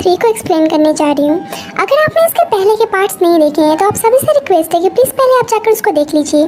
3 को एक्सप्लेन करने जा रही हूँ। अगर आपने इसके पहले के पार्ट्स नहीं देखे हैं तो आप सभी से रिक्वेस्ट है कि प्लीज़ पहले आप जाकर उसको देख लीजिए।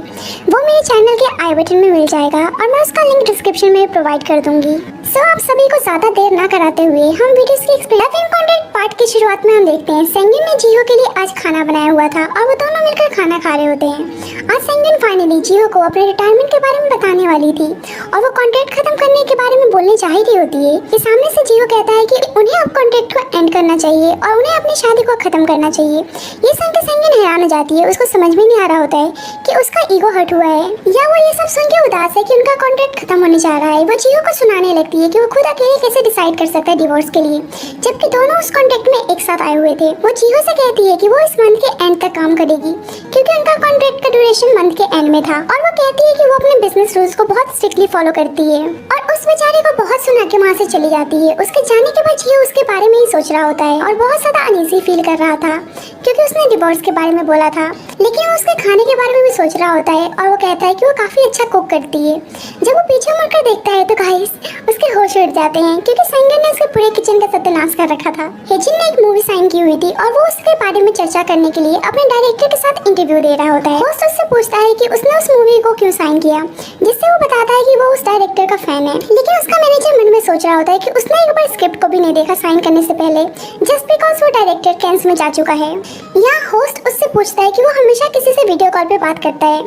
वो मेरे चैनल के आई बटन में मिल जाएगा और मैं उसका लिंक डिस्क्रिप्शन में प्रोवाइड कर दूंगी। सो आप सभी को ज़्यादा देर ना कराते हुए हम वीडियोस की एक्सप्लेन कॉन्टेंट पार्ट की शुरुआत में हम देखते हैं सेंगिन ने जिहो के लिए आज खाना बनाया हुआ था और वो दोनों मिलकर खाना खा रहे होते हैं। आज सेंगिन फाइनली जिहो को अपने रिटायरमेंट के बारे में बताने वाली थी और वो कॉन्ट्रैक्ट खत्म करने के बारे में बोलने जा ही रही होती है कि सामने से जिहो कहता है कि उन्हें अब कॉन्ट्रैक्ट को एंड करना चाहिए और उन्हें अपनी शादी को खत्म करना चाहिए। ये सुन के सेंगिन हैरान हो जाती है, उसको समझ में नहीं आ रहा होता है कि उसका ईगो हर्ट हुआ है या वो ये सब सुन के उदास है कि उनका कॉन्ट्रैक्ट खत्म होने जा रहा है। वो जिहो को सुनाने लगती है कि वो खुद अकेले कैसे डिसाइड कर सकता है डिवोर्स के लिए, जबकि दोनों उस कॉन्ट्रैक्ट में एक साथ आए हुए थे। वो जिहो से कहती है कि वो इस मंथ के एंड तक काम करेगी क्योंकि उनका कॉन्ट्रैक्ट का ड्यूरेशन मंथ के एंड में था और वो कहती है कि वो अपने बिजनेस रूल्स को बहुत स्ट्रिक्टली फॉलो करती है और उस बेचारे को बहुत सुना के वहाँ से चली जाती है। उसके जाने के बाद जिहो उसके बारे में ही सोच रहा होता है और बहुत ज्यादा अनईजी फील कर रहा था क्योंकि उसने डिवोर्स के बारे में बोला था, लेकिन वो उसके खाने के बारे में भी सोच रहा होता है और वो कहता है कि वो काफी अच्छा कुक करती है। जब वो पीछे मुड़कर देखता है तो गाइस उसके होश उड़ जाते हैं क्योंकि सेंगिन ने उसके पूरे किचन का सत्यानाश कर रखा था। हेजिन ने एक मूवी साइन की हुई थी और वो उसके बारे में चर्चा करने के लिए अपने डायरेक्टर के साथ इंटरव्यू दे रहा होता है। होस्ट उससे पूछता है कि उसने उस मूवी को क्यों साइन किया, जिससे वो बताता है कि वो उस डायरेक्टर का फैन है। लेकिन उसका मैनेजर मन में सोच रहा होता है कि उसने एक बार स्क्रिप्ट को भी नहीं देखा साइन करने से पहले, जस्ट बिकॉज वो डायरेक्टर कैंस में जा चुका है। यहाँ होस्ट उससे पूछता है कि वो हमेशा किसी से वीडियो कॉल पे बात करता है,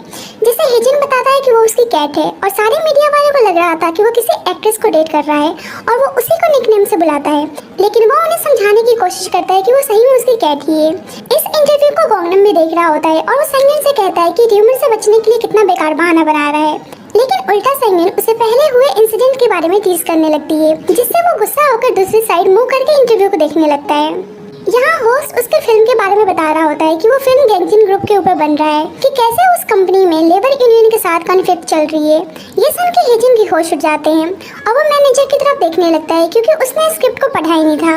जिससे हेजिन बताता है कि वो उसकी कैट है और सारे मीडिया वालों को लग रहा था कि वो किसी एक्ट्रेस को डेट कर रहा है और वो उसी को निकनेम से बुलाता है, लेकिन वो उन्हें समझाने की कोशिश करता है कि वो सही में उसकी कैट ही है। इस इंटरव्यू को गोंगनम भी देख रहा होता है और वो सेंगिन से कहता है कि र्यूमर से बचने के लिए कितना बेकार बहाना बना रहा है, लेकिन उल्टा सेंगिन उसे पहले हुए इंसिडेंट के बारे में टीज करने लगती है, जिससे वो गुस्सा होकर दूसरी साइड मुंह करके इंटरव्यू को देखने लगता है। यहाँ होस्ट उसके फिल्म के बारे में बता रहा होता है कि वो फिल्म गैंगजिन ग्रुप के ऊपर बन रहा है कि कैसे उस कंपनी में लेबर यूनियन के साथ कॉन्फ्लिक्ट चल रही है। ये सुन के हेजिन की होश उड़ जाते हैं और वो मैनेजर की तरफ देखने लगता है क्योंकि उसने स्क्रिप्ट को पढ़ा ही नहीं था।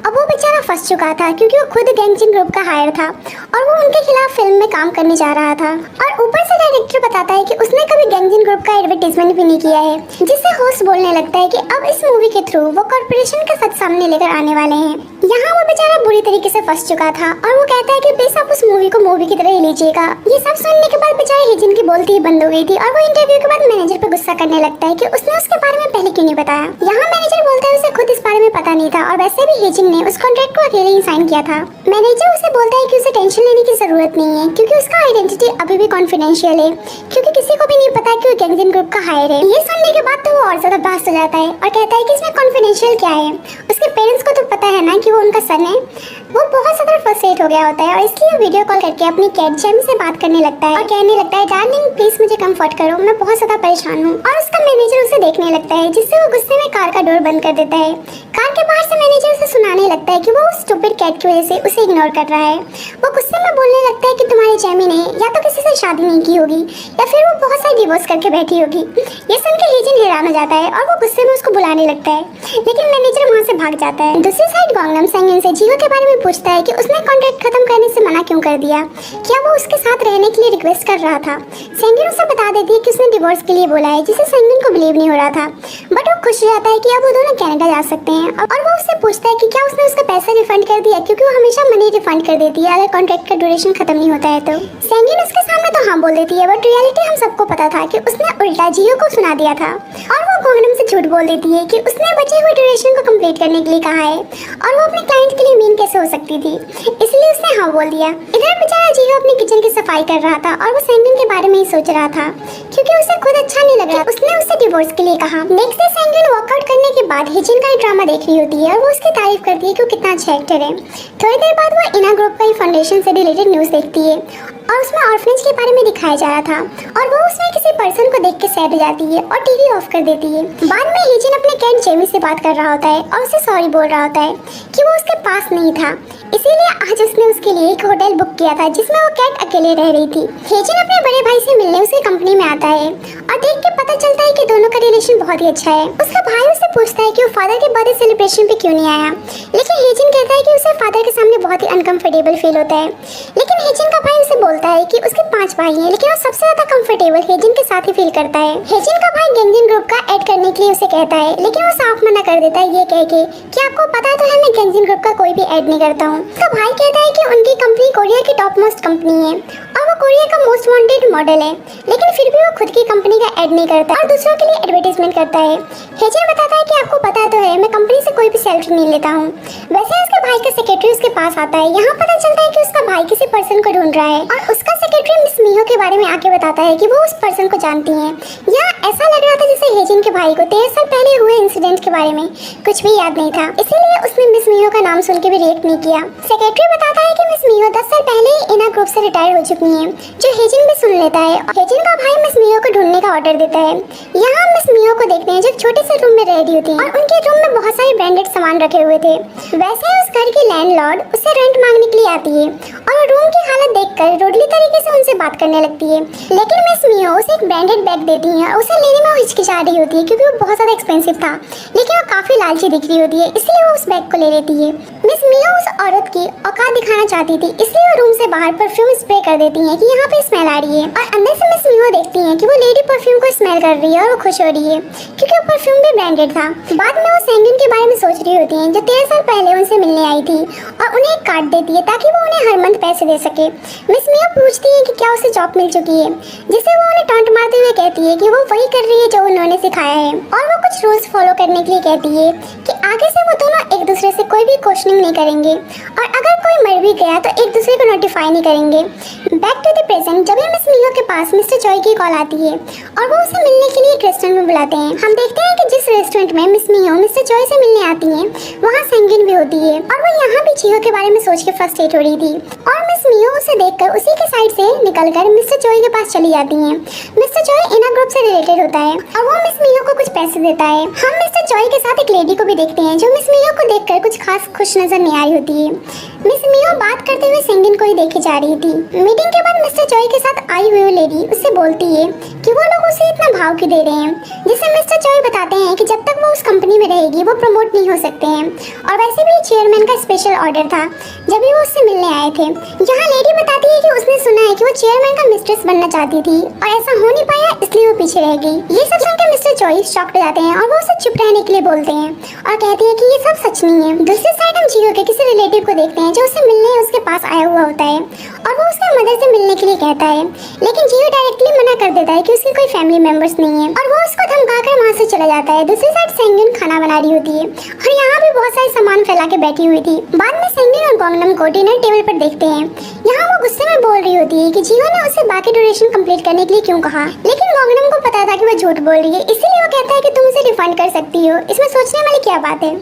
अब वो बेचारा फंस चुका था क्योंकि वो खुद गैंगजिन ग्रुप का हायर था और वो उनके खिलाफ फिल्म में काम करने जा रहा था और ऊपर से डायरेक्टर बताता है कि उसने कभी गैंगजिन ग्रुप का एडवर्टाइजमेंट भी नहीं किया है, जिससे होस्ट बोलने लगता है कि अब इस मूवी के थ्रू वो कॉर्पोरेशन का सच सामने लेकर आने वाले हैं। यहाँ वो बेचारा बुरी तरीके से फंस चुका था और वो कहता है कि प्लीज आप उस मूवी को मूवी की तरह ही लीजिएगा। ये सब सुनने के बाद बेचारे हेजिन की बोलती ही बंद हो गई थी और वो इंटरव्यू के बाद मैनेजर पर गुस्सा करने लगता है कि उसने उसके बारे में पहले क्यों नहीं बताया। यहाँ मैनेजर बोलता है उसे खुद इस बारे में पता नहीं था और वैसे भी हेजिन ने उस कॉन्ट्रैक्ट को अकेले ही साइन किया था। मैनेजर उसे बोलता है कि उसे टेंशन लेने की जरूरत नहीं है क्योंकि उसका आइडेंटिटी अभी भी कॉन्फिडेंशियल है, क्योंकि किसी को भी नहीं पता कि वो गैंगजिन ग्रुप का हायर है। ये सुनने के बाद तो वो और ज्यादा बास्ट हो जाता है और कहता है कि इसमें कॉन्फिडेंशियल क्या है, उसके पेरेंट्स को तो पता है ना कि वो उनका सन है। वो बहुत ज्यादा फ्रस्ट्रेट हो गया होता है और इसलिए वीडियो कॉल करके अपनी कैट जेमी से बात करने लगता है और कहने लगता है डार्लिंग प्लीज मुझे कंफर्ट करो, मैं बहुत ज्यादा परेशान हूँ। और उसका मैनेजर उसे देखने लगता है, जिससे वो गुस्से में कार का डोर बंद कर देता है। कार के बाहर से मैनेजर उसे सुनाने लगता है कि वो उस स्टूपिड कैट की वजह से उसे इग्नोर कर रहा है। वो गुस्से में बोलने लगता है कि तुम्हारी जेमी ने या तो किसी से शादी नहीं की होगी या फिर वो बहुत सारे डिवोर्स करके बैठी होगी। ये सुनकर हेजिन हैरान हो जाता है और वो गुस्से में उसको बुलाने लगता है, लेकिन मैनेजर वहाँ से भाग जाता है। दूसरी साइड गोंगनम सेंगिन से जिहो के बारे में पूछता है कि उसने कॉन्ट्रैक्ट खत्म करने से मना क्यों कर दिया, क्या वो उसके साथ रहने के लिए रिक्वेस्ट कर रहा था। सेंगिन उसे बता देती है कि उसने डिवोर्स के लिए बोला है, जिसे सेंगिन को बिलीव नहीं हो रहा था, बट वो खुश हो जाता है कि अब वो दोनों कनाडा जा सकते हैं और वो उससे पूछता है कि क्या उसने उसका पैसा रिफंड कर दिया, क्योंकि वो हमेशा मनी रिफंड कर देती है अगर कॉन्ट्रैक्ट का ड्यूरेशन खत्म नहीं होता है तो। सेंगिन उसके सामने तो हाँ बोल देती है, बट रियलिटी हम सबको पता था कि उसने उल्टा जियो को सुना दिया था और वो गोंगनम से झूठ बोल देती है कि उसने बचे हुए ड्यूरेशन को कंप्लीट करने के लिए कहा है और वो अपने क्लाइंट के लिए मीन कैसे हो सकती थी, इसलिए उसने हाँ बोल दिया। इधर बेचारा जियो अपनी किचन की सफाई कर रहा था और वो सेंगिन के बारे में ही सोच रहा था क्योंकि उसे खुद अच्छा नहीं लग रहा उसने उससे डिवोर्स के लिए कहा। नेक्स्ट डे सेंगिन वर्कआउट करने के बाद हेजिन का ड्रामा देख रही होती है और वो उसकी तारीफ करती है कि वो कितना अच्छा एक्टर है। थोड़ी देर बाद वो इना ग्रुप का फाउंडेशन से रिलेटेड न्यूज़ देखती है और उसमें ऑर्फनेज के बारे में दिखाया जा रहा था और वो उसमें किसी पर्सन को देख के सैड हो जाती है और टीवी ऑफ कर देती है। बाद में हेजिन अपने कैट जेमी से बात कर रहा होता है और उसे सॉरी बोल रहा होता है कि वो उसके पास नहीं था, इसीलिए आज उसने उसके लिए एक होटल बुक किया था जिसमें वो कैट अकेले रह रही थी। हेजिन अपने बड़े भाई से मिलने उसकी कंपनी में आता है और देख के पता चलता है कि दोनों का रिलेशन बहुत ही अच्छा है। उसका भाई उससे पूछता है कि वो फादर के बर्थडे सेलिब्रेशन पे क्यों नहीं आया, लेकिन हेजिन कहता है कि उसे फादर के सामने बहुत ही अनकंफर्टेबल फील होता है। लेकिन हेजिन का भाई उसे बोलता है कि उसके 5 भाई हैं, लेकिन वो सबसे ज्यादा कंफर्टेबल हेजिन के साथ ही फील करता है। हेजिन का भाई गैंगजिन ग्रुप का ऐड करने के लिए उसे कहता है, लेकिन वो साफ मना कर देता है ये कह के कि आपको पता तो है मैं गैंगजिन ग्रुप का कोई भी ऐड नहीं करता हूँ। उसका भाई कहता है कि उनकी कंपनी कोरिया की टॉप मोस्ट कंपनी है और वो कोरिया का मोस्ट वांटेड मॉडल है, लेकिन फिर भी वो खुद की कंपनी का ऐड नहीं करता और दूसरों के लिए एडवर्टाइजमेंट करता है। हेजिन बताता है कि आपको पता तो है मैं कंपनी से कोई भी सैलरी नहीं लेता हूँ। वैसे उसके भाई का सेक्रेटरी उसके पास आता है। यहाँ पता चलता है कि उसका भाई किसी पर्सन को ढूंढ रहा है और उसका सेक्रेटरी मिस मियो के बारे में आके बताता है कि वो उस पर्सन को जानती है। यहाँ ऐसा लग रहा था जैसे हेजिन के भाई को 13 साल पहले हुए इंसिडेंट के बारे में कुछ भी याद नहीं था, इसीलिए उसने मिस मियो का नाम सुन के भी रिएक्ट नहीं किया। सेक्रेटरी बताता है कि मिस मियो 10 साल पहले ही इना ग्रुप से रिटायर हो चुकी हैं, जो हेजिन भी सुन लेता है। हेजिन का भाई मिस मियो को ढूंढने का ऑर्डर देता है। यहाँ मिस मियो को देखते हैं जो एक छोटे से रूम में रह रही होती है और उनके रूम में बहुत सारे ब्रांडेड सामान रखे हुए थे। वैसे उस घर की लैंडलॉर्ड उससे रेंट मांगने के लिए आती है और रूम की हालत देखकर रोडली तरीके से उनसे बात करने लगती है, लेकिन मिस मियो उसे एक ब्रांडेड बैग देती है और उसे लेने में वो हिचकिचा रही होती है क्योंकि वो बहुत ज़्यादा एक्सपेंसिव था, लेकिन वो काफ़ी लालची दिख रही होती है, इसलिए वो उस बैग को ले लेती है। मिस मियो उस औरत की औकात दिखाना चाहती थी, इसलिए वो रूम से बाहर परफ्यूम स्प्रे कर देती है कि यहाँ पे स्मेल आ रही है और अंदर से मिस मियो देखती है कि वो लेडी परफ्यूम को स्मेल कर रही है और वो खुश हो रही है क्योंकि वो परफ्यूम भी ब्रांडेड था। बाद में वो सेंगिन के बारे में सोच रही होती है जो 13 साल पहले उनसे मिलने आई थी और उन्हें एक कार्ड देती है ताकि वो उन्हें हर मंथ पैसे दे सके। मिस मियो पूछती है कि क्या उसे जॉब मिल चुकी है, जिसे वो उन्हें टॉन्ट मारते हुए कहती है कि वो वही कर रही है जो उन्होंने सिखाया है और वो कुछ रूल्स फॉलो करने के लिए कहती है कि आगे से वो दोनों एक दूसरे से कोई भी क्वेश्चनिंग नहीं करेंगे और अगर कोई मर भी गया तो एक दूसरे को नोटिफाई नहीं करेंगे। बैक टू द प्रेजेंट, जब मिस मियो के पास मिस्टर चॉय की कॉल आती है और वो उसे मिलने के लिए एक रेस्टोरेंट में बुलाते हैं। हम देखते हैं कि जिस रेस्टोरेंट में मिस मियो मिस्टर चॉय से मिलने आती हैं वहाँ सेंगिन भी होती है और वो यहाँ भी चियो के बारे में सोच के फ्रस्ट्रेट हो रही थी और मिस मियो उसे देखकर उसी के साइड से निकलकर मिस्टर चॉय के पास चली जाती हैं। मिस्टर चॉय इना ग्रुप से रिलेटेड होता है और वो मिस मियो को कुछ पैसे देता है। हम मिस्टर चॉय के साथ एक लेडी को भी देखते हैं जो मिस मियो को देखकर कुछ खास खुश नजर नहीं आ रही होती है। मिस मियो बात करते हुए सेंगिन को ही देखे जा रही थी। मीटिंग के बाद मिस्टर चॉय के साथ आई हुई लेडी उससे बोलती है कि वो लोग उसे इतना भाव क्यों दे रहे हैं, जिससे मिस्टर चॉय बताते हैं कि जब तक वो उस कंपनी में रहेगी वो प्रमोट नहीं हो सकते हैं और वैसे भी चेयरमैन का स्पेशल ऑर्डर था जब भी वो उससे मिलने आए थे। यहाँ लेडी बताती है कि उसने सुना है कि वो चेयरमैन का मिस्ट्रेस बनना चाहती थी और ऐसा हो नहीं पाया इसलिए वो पीछे रह गई। ये सब सुनकर मिस्टर चॉय शॉक्ड हो जाते हैं और वो उसे चुप रहने के लिए बोलते हैं और कहते हैं कि ये सब सच नहीं है। दूसरी साइड हम जियो के किसी रिलेटिव को देखते हैं जो उसे मिलने उसके पास आया हुआ होता है और वो उसके मदर से मिलने के लिए कहता है, लेकिन जियो डायरेक्टली मना कर देता है कि उसके कोई फैमिली मेंबर्स नहीं है और वो उसको धमकाकर वहाँ से चला जाता है। दूसरी साइड सेंगिन खाना बना रही होती है और यहाँ भी बहुत सारे सामान फैला के बैठी हुई थी। बाद में सेंगिन और गोंगनम को डिनर टेबल पर देखते हैं। यहाँ वो गुस्से में बोल रही होती है कि जियो ने उसे बाकी ड्यूरेशन कंप्लीट करने के लिए क्यों कहा, लेकिन गोंगनम को पता था कि वो झूठ बोल रही है, इसीलिए वो कहता है कि तुम उसे रिफंड कर सकती हो, इसमें सोचने वाली क्या बात है।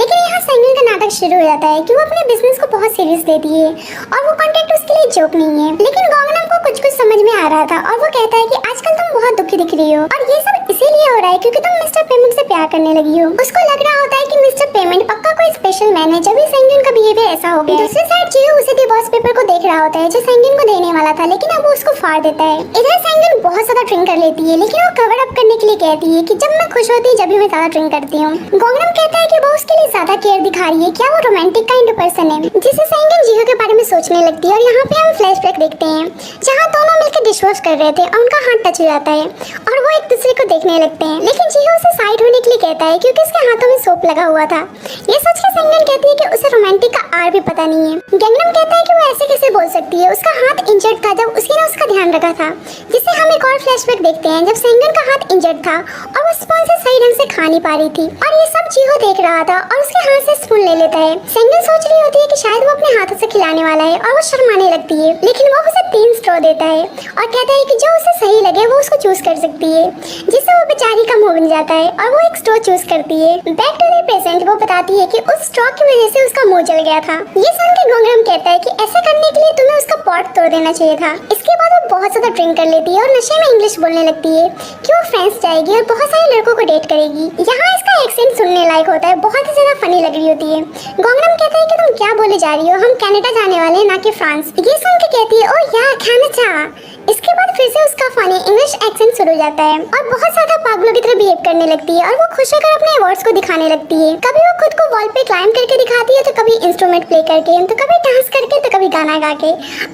लेकिन यहाँ सेंगिन का नाटक शुरू हो जाता है कि वो अपने बिजनेस को बहुत सीरियस लेती है और वो कॉन्टेक्ट उसके लिए जोक नहीं है। लेकिन गोंगनम को कुछ कुछ समझ में आ रहा था और वो कहता है कि आजकल तुम बहुत दुखी दिख रही हो और ये सब इसीलिए हो रहा है क्योंकि तुम मिस्टर पेमेंट से प्यार करने लगी हो। उसको लग रहा होता है कि मिस्टर पेमेंट पक्का कोई स्पेशल मैन है, जब भी सेंगिन का बिहेवियर ऐसा हो गया। दूसरी साइड जियो उसे डिवोर्स पेपर को देख रहा होता है जो सेंगिन को देने वाला था, लेकिन अब वो उसको फाड़ देता है। इधर सेंगिन बहुत ज्यादा ड्रिंक कर लेती है, लेकिन वो कवर अप करने के लिए कहती है कि जब मैं खुश होती जब भी मैं ज्यादा ड्रिंक करती हूँ। गोंगनम कहता है कि वो उसके लिए ज्यादा केयर दिखा रही है, क्या वो रोमांटिक काइंड पर्सन है, जिससे सेंगिन जियो के बारे में सोचने लगती है। और यहाँ पे हम फ्लैशबैक देखते हैं जहाँ दोनों मिलकर डिश वॉश कर रहे थे और उनका हाथ टच हो जाता है और वो एक दूसरे को देखने लगते हैं, लेकिन जियो उसे साइड होने के लिए कहता है क्योंकि उसके हाथों में सोप लगा हुआ था। ये सोच के सेंगिन कहती है कि उसे रोमांटिक का आर भी पता नहीं है। गैंगनम कहता है कि वो ऐसे कैसे बोल सकती है, उसका हाथ इंजर्ड था जब उसने उसका ध्यान रखा था। जिससे हम एक और फ्लैशबैक देखते हैं जब सेंगिन का हाथ इंजर्ड था और वो स्पून से सही ढंग से खा नहीं पा रही थी और ये सब जियो देख रहा था और उसके हाथ से स्पून ले लेता है। सेंगिन सोच रही होती है कि शायद वो अपने हाथों से खिलाने वाला है और वो शर्माने लगती है, लेकिन वो उसे 3 स्ट्रॉ देता है और कहता है कि जो उसे सही लगे वो उसको चूज कर सकती है, जिससे वो बेचारी का मुंह बन जाता है और वो एक स्ट्रॉ चूज करती है। बैक टू द प्रेजेंट वो बताती है कि उस स्ट्रॉ की वजह से उसका मुंह जल गया था। ये सुन के गोंगनम कहता है कि ऐसा करने के लिए तुम्हें उसका पॉट तोड़ देना चाहिए था। इसके बाद वो बहुत ज्यादा ड्रिंक कर लेती है और नशे में इंग्लिश बोलने लगती है कि वो फ्रांस जाएगी और बहुत सारे लड़कों को डेट करेगी। यहाँ इसका एक्सेंट सुनने लायक होता है, बहुत ही ज्यादा फनी लग रही होती है। गोंगनम कहता है कि तुम क्या बोले जा रही हो, हम कनाडा जाने वाले हैं ना कि फ्रांस। ये सुन के कहती है ओ यार कनाडा। इसके बाद फिर से उसका फनी इंग्लिश एक्सेंट शुरू हो जाता है और बहुत ज्यादा पागलों की तरह बिहेव करने लगती है और वो खुश होकर अपने अवार्ड्स को दिखाने लगती है। कभी वो खुद को वॉल पे क्लाइंब करके दिखाती है, तो कभी इंस्ट्रूमेंट प्ले करके, तो कभी डांस करके, तो कभी गाना गा के।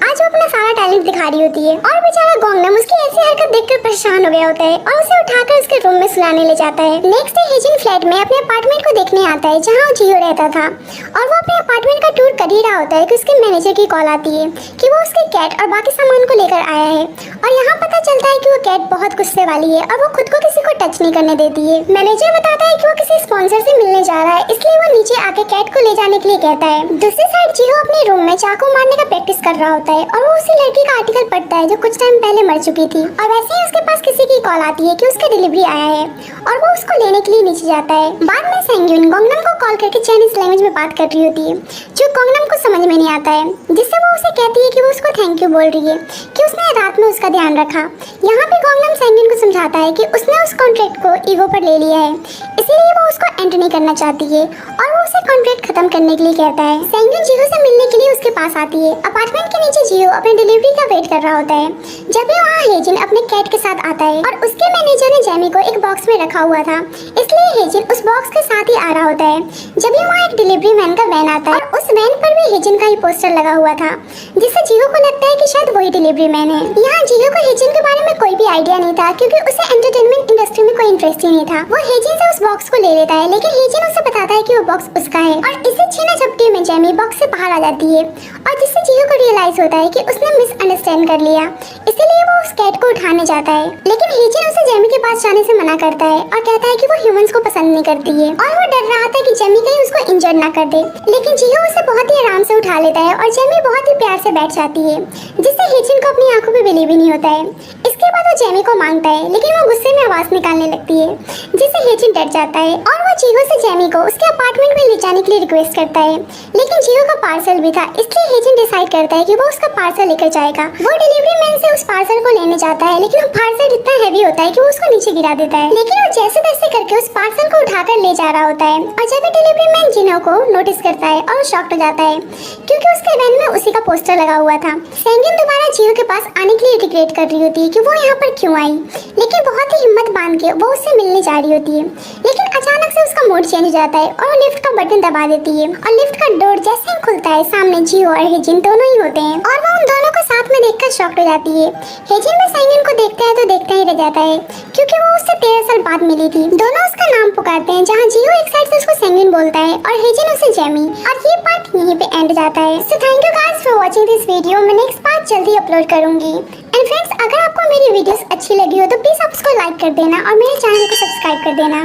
आज वो अपना सारा टैलेंट दिखा रही होती है और बेचारा गोंगनम उसकी ऐसी हरकत देखकर परेशान हो गया होता है और उसे उठाकर उसके रूम में सुलाने ले जाता है। नेक्स्ट डे हेजिन फ्लैट में अपने अपार्टमेंट को देखने आता है जहाँ जियो रहता था और वो अपने अपार्टमेंट का टूर कर ही रहा होता है कि उसके मैनेजर की कॉल आती है कि वो उसके कैट और बाकी सामान को लेकर आया है और यहाँ पता चलता है कि वो कैट बहुत गुस्से वाली है और वो खुद को किसी को टच नहीं करने देती है। मैनेजर बताता है कि वो किसी स्पॉन्सर से मिलने जा रहा है, इसलिए वो नीचे आके कैट को ले जाने के लिए कहता है। दूसरी साइड जियो अपने रूम में चाकू मारने का प्रैक्टिस कर रहा होता है और वो उसी लड़की का आर्टिकल पढ़ता है जो कुछ टाइम पहले मर चुकी थी और वैसे ही उसके पास किसी की कॉल आती है कि उसका डिलीवरी आया है और वो उसको लेने के लिए नीचे जाता है। बाद में सेंग्यून गोंगनम को कॉल करके चाइनीज लैंग्वेज में बात कर रही होती है जो गोंगनम को समझ में नहीं आता है, जिससे वो उसे कहती है कि वो उसको थैंक यू बोल रही है कि उसने रात में उसका ध्यान रखा। यहाँ पे गोंगनम सेंग्यून को समझाता है कि उसने उस कॉन्ट्रैक्ट को ईगो पर ले लिया है, इसीलिए वो उसको एंटर नहीं करना चाहती है और वो उसे कॉन्ट्रैक्ट खत्म करने के लिए कहता है। सेंग्यून जियो से मिलने के लिए उसके पास आती है। अपार्टमेंट के नीचे जियो अपने डिलीवरी का वेट कर रहा होता है जब भी वहाँ हेजिन अपने कैट के साथ आता है और उसके मैनेजर ने जेमी को एक बॉक्स में रखा हुआ था, इसलिए हेजिन उस बॉक्स के साथ ही आ रहा होता है। जब भी वहाँ एक डिलीवरी मैन का वैन आता है और उस वैन पर भी हेजिन का ही पोस्टर लगा हुआ था, जिससे जियो को लगता है कि शायद वही डिलीवरी मैन है। यहाँ जियो को हेजिन के बारे में कोई भी आइडिया नहीं था क्योंकि उसे एंटरटेनमेंट इंडस्ट्री में कोई इंटरेस्ट ही नहीं था। वो हेजिन से उस बॉक्स को ले लेता है, लेकिन हेजिन उसे बताता है कि वो बॉक्स उसका है और इसे छीना झपटी में जेमी बॉक्स से बाहर आ जाती है और जिससे जियो को रियलाइज होता है कि उसने मिसअंडरस्टैंड कर लिया, इसीलिए वो उस कैट को उठाने जाता है। लेकिन हेजिन उसे जेमी के पास जाने से मना करता है और कहता है कि वो ह्यूमंस को पसंद नहीं करती है और वो डर रहा था कि जेमी कहीं उसको इंजर ना कर दे। लेकिन जियो उसे बहुत ही आराम से उठा लेता है और जेमी बहुत ही प्यार से बैठ जाती है, जिससे हेजिन को अपनी आंखों पे बिलीव ही नहीं होता है। इसके बाद वो जेमी को मांगता है, लेकिन वो गुस्से में आवाज निकालने लगती है, जिससे हेजिन डर जाता है और वो जियो से जेमी को उसके अपार्टमेंट में ले जाने के लिए रिक्वेस्ट करता है। लेकिन जियो का पार्सल भी था, इसलिए हेजिन डिसाइड करता है कि वो उसका पार्सल लेकर जाएगा। वो डिलीवरी मैन से उस पार्सल को लेने जाता है, लेकिन वो पार्सल इतना हैवी होता है कि वो उसको नीचे गिरा देता है। लेकिन वो जैसे तैसे करके उस पार्सल को उठाकर ले जा रहा होता है और जब डिलीवरी मैन जिनो को नोटिस करता है और वो शॉक्ड हो जाता है क्योंकि उसके वैन में उसी का पोस्टर लगा हुआ था। सेंगिन दोबारा जियो के पास आने के लिए रिग्रेट कर रही होती है कि वो यहाँ पर क्यों आई, लेकिन बहुत ही हिम्मत बांध के वो उससे मिलने जा रही होती है। लेकिन अचानक से उसका मूड चेंज हो जाता है और वो लिफ्ट का बटन दबा देती है और लिफ्ट का डोर जैसे ही खुलता है सामने जियो और हेजिन दोनों ही होते हैं और वो उन दोनों को साथ में देखकर शॉक्ड हो जाती है। हेजिन भी सेंगिन को देखता है तो देखता ही रह जाता है क्योंकि वो उससे 13 साल बाद मिली थी। दोनों उसका नाम पुकारते हैं, जहाँ जियो एक साइड से उसको सेंगिन बोलता है और हेजिन उसे जेमी, और ये पार्ट यहीं पे एंड जाता है। So thank you guys for watching this video. मैं नेक्स्ट पार्ट जल्दी अपलोड करूंगी। एंड फ्रेंड्स, अगर आपको मेरी वीडियोस अच्छी लगी हो तो प्लीज आप उसको लाइक कर देना और मेरे चैनल को सब्सक्राइब कर देना।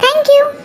Thank you.